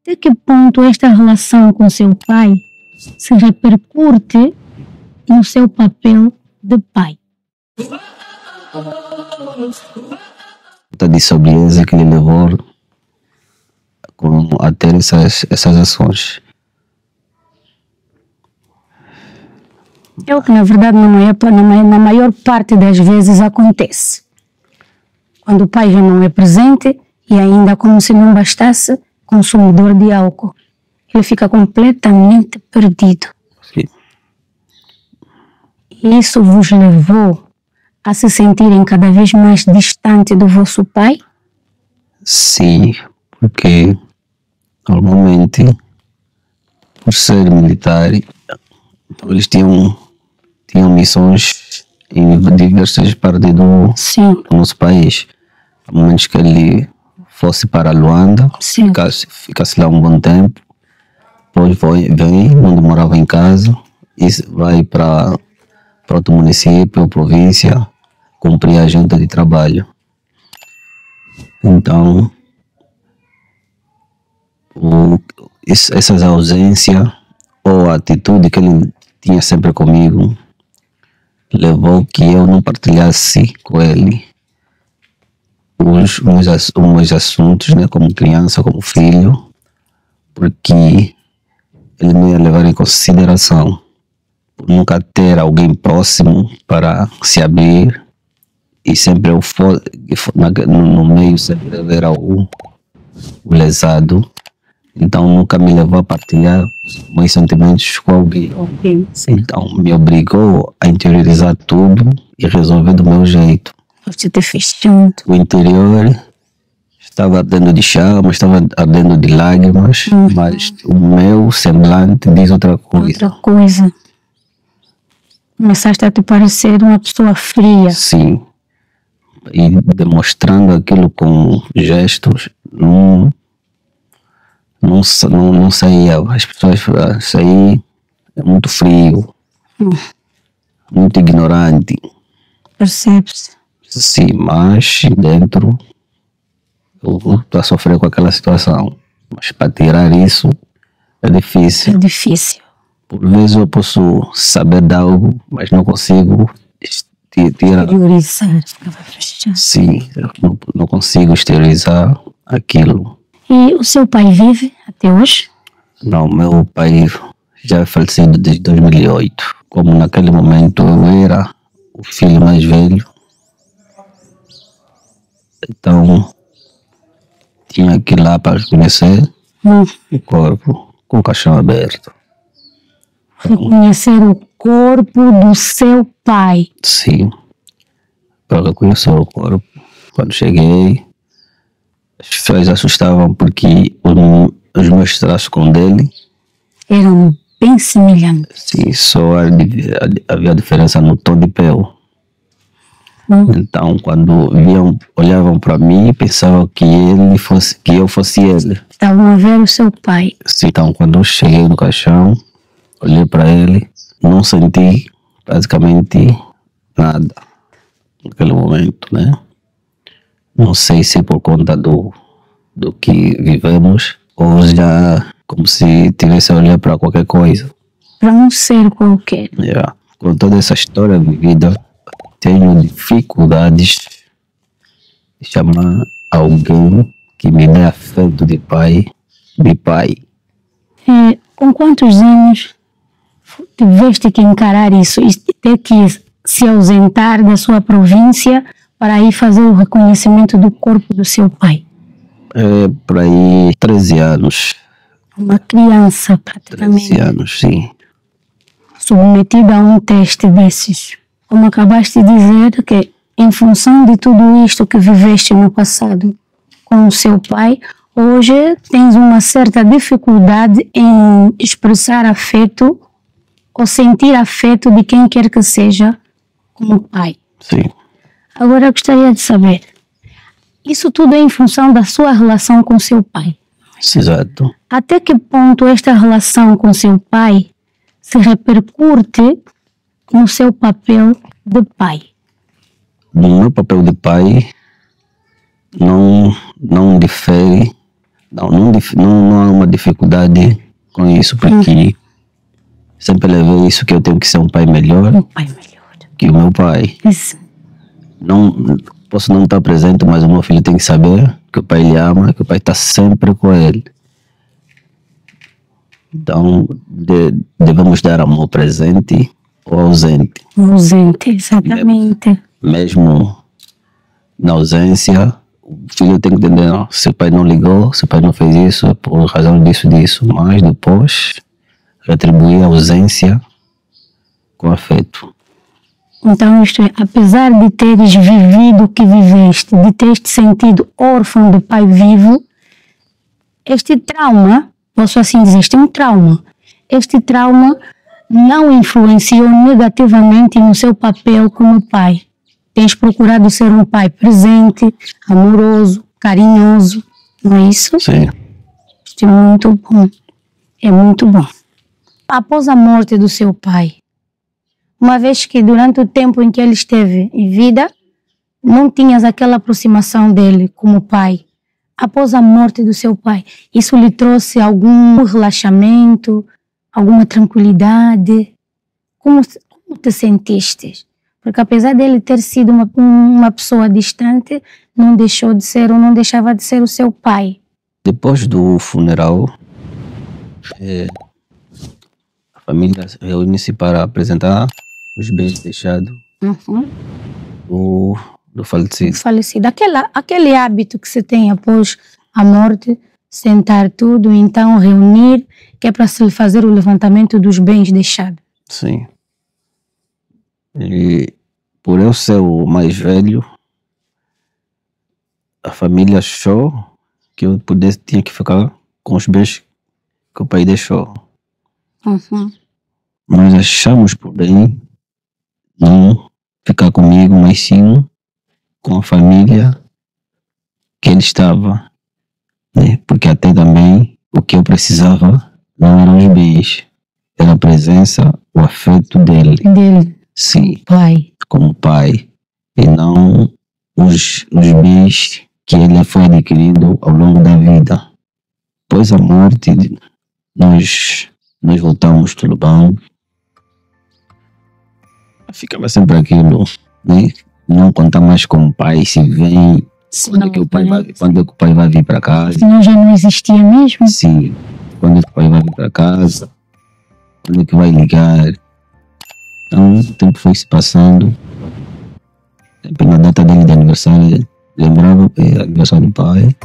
Até que ponto esta relação com seu pai se repercute no seu papel de pai? De sobrieza que lhe levou a ter essas ações. É o que na verdade na maior parte das vezes acontece. Quando o pai já não é presente e ainda como se não bastasse, consumidor de álcool. Ele fica completamente perdido. Sim. E isso vos levou a se sentirem cada vez mais distante do vosso pai? Sim, porque normalmente, por ser militar, eles tinham missões em diversas partes do nosso país. A menos que ele fosse para Luanda, ficasse lá um bom tempo, depois vem, não demorava em casa, e vai para outro município ou província, cumprir a agenda de trabalho. Então, essas ausências ou a atitude que ele tinha sempre comigo levou que eu não partilhasse com ele os meus assuntos, né, como criança, como filho, porque ele não ia levar em consideração, por nunca ter alguém próximo para se abrir, e sempre eu no meio sempre era o lesado, então nunca me levou a partilhar meus sentimentos com alguém. Então me obrigou a interiorizar tudo e resolver do meu jeito. Você te fechando. O interior estava ardendo de chamas, estava ardendo de lágrimas, mas o meu semblante diz outra coisa. Outra coisa. Começaste a te parecer uma pessoa fria. Sim. E demonstrando aquilo com gestos, não saía. As pessoas falavam, isso aí é muito frio, muito ignorante. Percebe-se. Sim, mas dentro eu estou a sofrer com aquela situação. Mas para tirar isso é difícil. É difícil. Por vezes eu posso saber de algo, mas não consigo tirar. Exteriorizar, ficava fechado. Sim, eu não consigo exteriorizar aquilo. E o seu pai vive até hoje? Não, meu pai já é falecido desde 2008. Como naquele momento eu era o filho mais velho, então tinha que ir lá para reconhecer o corpo com o caixão aberto. Reconhecer o corpo do seu pai? Sim, para reconhecer o corpo. Quando cheguei, as pessoas assustavam porque os meus traços com o dele eram bem semelhantes. Sim, só havia diferença no tom de pele. Então, quando olhavam para mim, pensavam que eu fosse ele. Estavam a ver o seu pai. Sim, então, quando eu cheguei no caixão, olhei para ele, não senti praticamente nada naquele momento, né? Não sei se por conta do que vivemos, ou já como se tivesse a olhar para qualquer coisa. Para um ser qualquer. Com toda essa história vivida, tenho dificuldades de chamar alguém que me dê afeto de pai. Com quantos anos tiveste que encarar isso e ter que se ausentar da sua província para ir fazer o reconhecimento do corpo do seu pai? Por aí 13 anos. Uma criança praticamente. 13 anos, sim. Submetida a um teste desses. Como acabaste de dizer, que em função de tudo isto que viveste no passado com o seu pai, hoje tens uma certa dificuldade em expressar afeto ou sentir afeto de quem quer que seja como pai. Sim. Agora eu gostaria de saber, isso tudo é em função da sua relação com seu pai? Exato. Até que ponto esta relação com seu pai se repercute no seu papel de pai? No meu papel de pai, não difere Não há uma dificuldade com isso, porque sempre levei isso, que eu tenho que ser um pai melhor, que o meu pai. Isso. Não posso não estar presente, mas o meu filho tem que saber que o pai lhe ama, que o pai está sempre com ele. Então, devemos dar amor presente ou ausente. Ausente, exatamente. Mesmo na ausência, o filho tem que entender, não, se o pai não ligou, se o pai não fez isso, é por razão disso, mas depois retribuir a ausência com afeto. Então, isto é, apesar de teres vivido o que viveste, de teres te sentido órfão do pai vivo, este trauma, posso assim dizer, este é um trauma. Este trauma não influenciou negativamente no seu papel como pai. Tens procurado ser um pai presente, amoroso, carinhoso, não é isso? Sim. Isto é muito bom. É muito bom. Após a morte do seu pai, uma vez que durante o tempo em que ele esteve em vida, não tinhas aquela aproximação dele como pai. Após a morte do seu pai, isso lhe trouxe algum relaxamento, alguma tranquilidade? Como te sentiste? Porque apesar dele ter sido uma pessoa distante, não deixou de ser ou não deixava de ser o seu pai. Depois do funeral, a família reúne-se para apresentar os bens deixados do falecido. Falecido. Aquele hábito que se tem após a morte, sentar tudo, então reunir, que é para se fazer o levantamento dos bens deixados. Sim. E por eu ser o mais velho, a família achou que eu tinha que ficar com os bens que o pai deixou. Nós achamos por bem não ficar comigo, mas sim com a família que ele estava, né? Porque até também o que eu precisava não eram os bens, era a presença, o afeto dele. Sim, Pai. como pai, e não os bens que ele foi adquirindo ao longo da vida. Após a morte, nós voltamos tudo bem. Ficava sempre aquilo, né? Não contar mais com o pai, se vem, quando é que o pai vai vir para casa. Senão já não existia mesmo? Sim, quando é que o pai vai vir para casa, quando é que vai ligar. Então o tempo foi se passando. Na data dele de aniversário, lembrava aniversário do pai,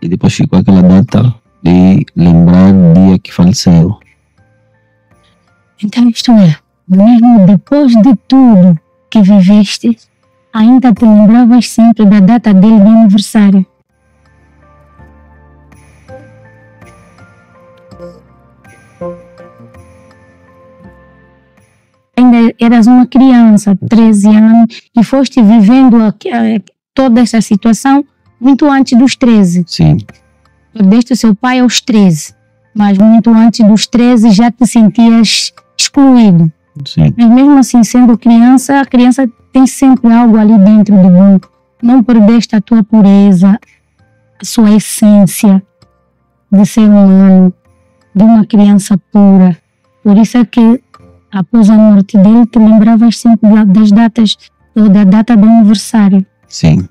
e depois ficou aquela data de lembrar o dia que faleceu. Então isto é, mesmo depois de tudo que viveste, ainda te lembravas sempre da data dele de aniversário. Ainda eras uma criança, 13 anos, e foste vivendo toda essa situação muito antes dos 13. Sim. Perdeste o seu pai aos 13, mas muito antes dos 13 já te sentias excluído. Sim. Mas mesmo assim, sendo criança, a criança tem sempre algo ali dentro de bom. Não perdeste a tua pureza, a sua essência de ser humano, de uma criança pura. Por isso é que, após a morte dele, te lembravas sempre das datas, ou da data do aniversário. Sim.